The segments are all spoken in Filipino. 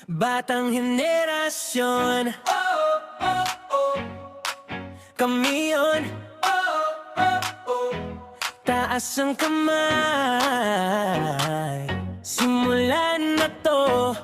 Batang henerasyon, kami yun. Taas ang kamay, simulan na to.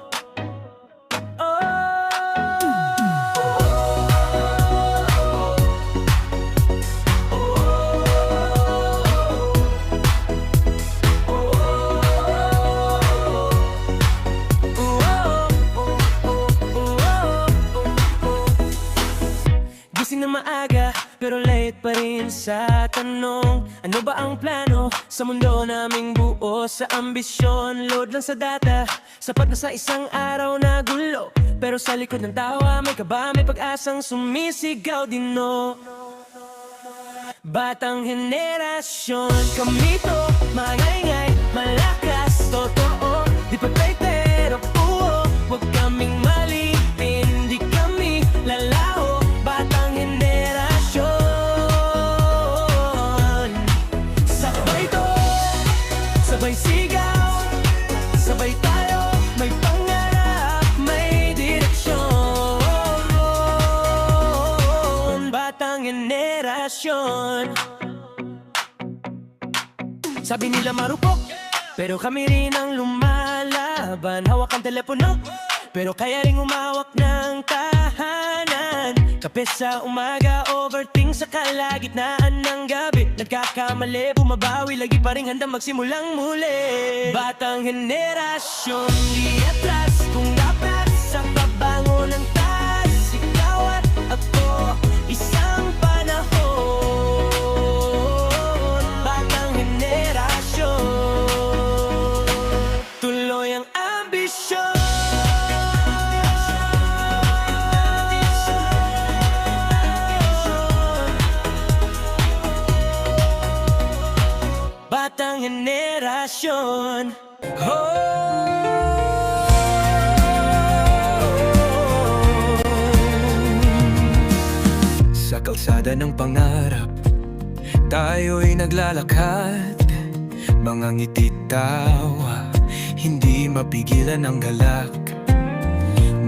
Gising na maaga, pero late pa rin sa tanong. Ano ba ang plano sa mundo naming buo? Sa ambisyon, load lang sa data. Sapat na sa isang araw na gulo. Pero sa likod ng tawa, may kaba, may pag-asang sumisigaw din, no? Batang henerasyon, kami to. Maingay, malakas, totoo. Di patay pero puo. Huwag kaming mali, hindi kami lalaho. Batang henerasyon, sabay to, sabay sigaw, sabay tayo. May pangarap, may direksyon. Batang henerasyon. Sabi nila marupok, pero kami rin ang lumalaban. Hawak ang telepono, pero kaya ring umawak ng tahanan. Kape sa umaga, overthink sa kalagitnaan ng gabi. Nagkakamali, bumabawi, lagi pa rin handang magsimulang muli. Batang henerasyon, di atras kung dapat sa pabango ng taas. Ikaw at ako, isang panahon. Batang henerasyon, tuloy ang ambisyon. Batang henerasyon, Sa kalsada ng pangarap, tayo'y naglalakad. Mga ngiti tawa, hindi mapigilan ang galak.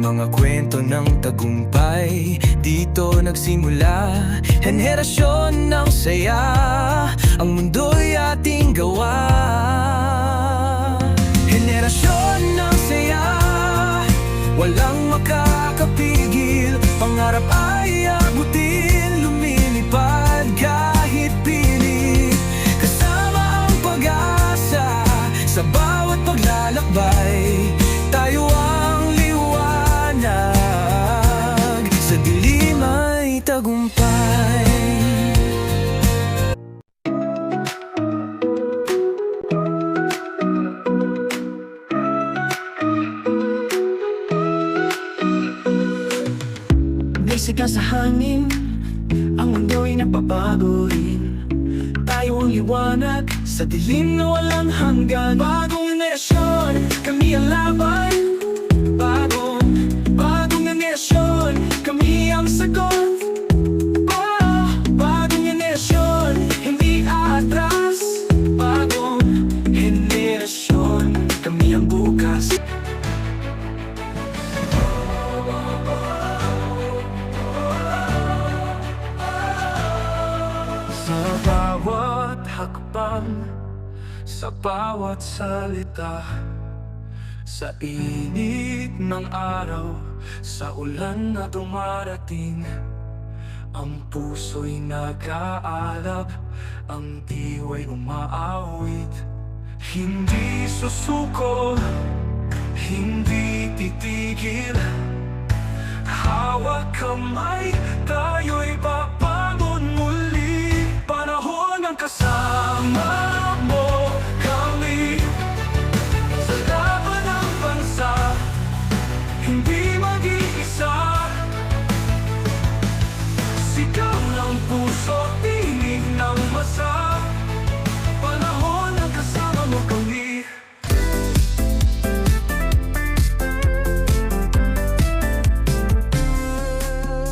Mga kwento ng tagumpay, dito nagsimula. Henerasyon ng saya, ang mundo'y ating gawa. Henerasyon ng saya, walang makakapigil. Pangarap ay abutin, lumilipad kahit pilit. Kasama ang pag-asa, sa bawat paglalakbay. Tayo ang liwanag, sa dilim ay tagumpay. Nagsika sa hangin, ang mundo'y napabago rin. Tayo ang liwanag, sa dilim na walang hanggan. Bagong henerasyon, kami ang laban. Bagong henerasyon, kami ang sagot. Bagong henerasyon, hindi aatras. Bagong henerasyon, kami ang bukas. Sa bawat hakbang, sa bawat salita, sa init ng araw, sa ulan na dumarating, ang puso'y nag-aalab, ang diwa'y umaawit. Hindi susuko, hindi titigil. Hawak kamay, tayo'y babangon muli. Panahon ng kasama mo kami, sa laban ng bansa, hindi mag-iisa. Sigaw ng puso, tinig ng masa. Panahon ng kasama mo kami.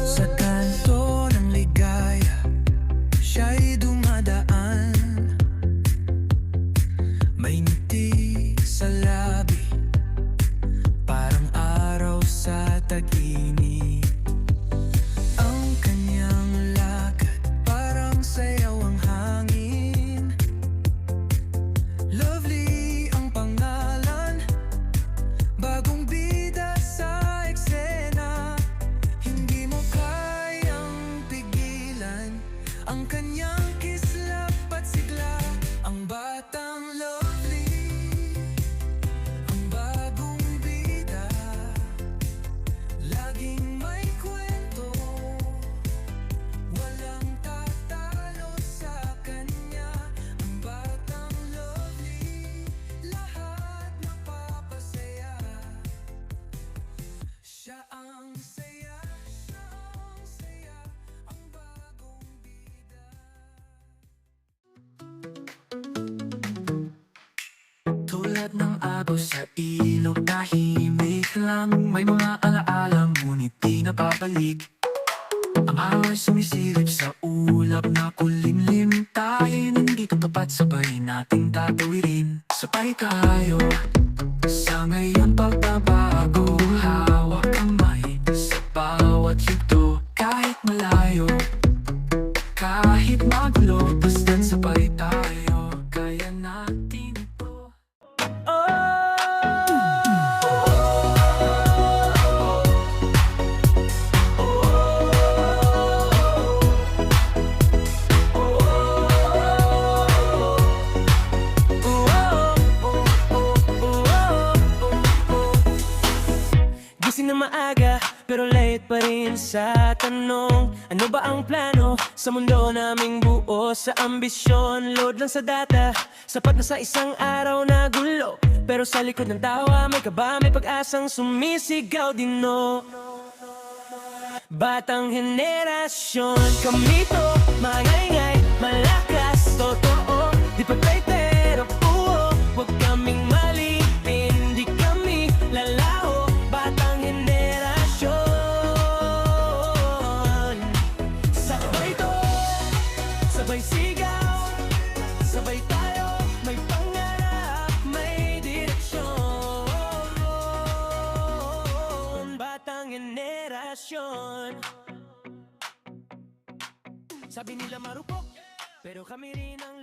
Sa kanto ng ligaya, siya'y dumadaan. May ngiti sa labi, parang araw tag-init. Ang kanyang lakad parang sayaw ang hangin. Lovely ang pangalan, bagong bida sa eksena. Hindi mo kayang pigilan ang kanyang kislap at sigla. Ang batang lovely, ang bagong bida, laging may kwento, walang tatalo sa kanya. Ang batang lovely, lahat napapasaya. Siya ang saya, siya ang saya, ang bagong bida. Tulad ng agos sa ilog, tahimik lang. May mga alaala ngunit di napapalik. Ang araw ay sumisilip sa ulap na kulimlim. Tayo'y nandito tapat, sabay nating tatawirin. Sabay tayo sa ngayon pagbabago. Hawak kamay sa bawat yugto. Kahit malayo, kahit magulo, basta't sabay tayo, kaya natin ito. Gising na maaga, pero late pa rin sa tanong. Ano ba ang plano sa mundo naming buo? Sa ambisyon, load lang sa data. Sapat na sa isang araw na gulo. Pero sa likod ng tawa, may kaba, may pag-asang sumisigaw din, no? Batang henerasyon, kami to, maingay, malakas, totoo. Di patay pero buo, huwag kaming malitin, di kami lalaho. Batang henerasyon, sabay to, sabay sigaw, sabay tayo, may pangarap, may direksyon. Batang henerasyon. Sabi nila marupok, pero kami rin ang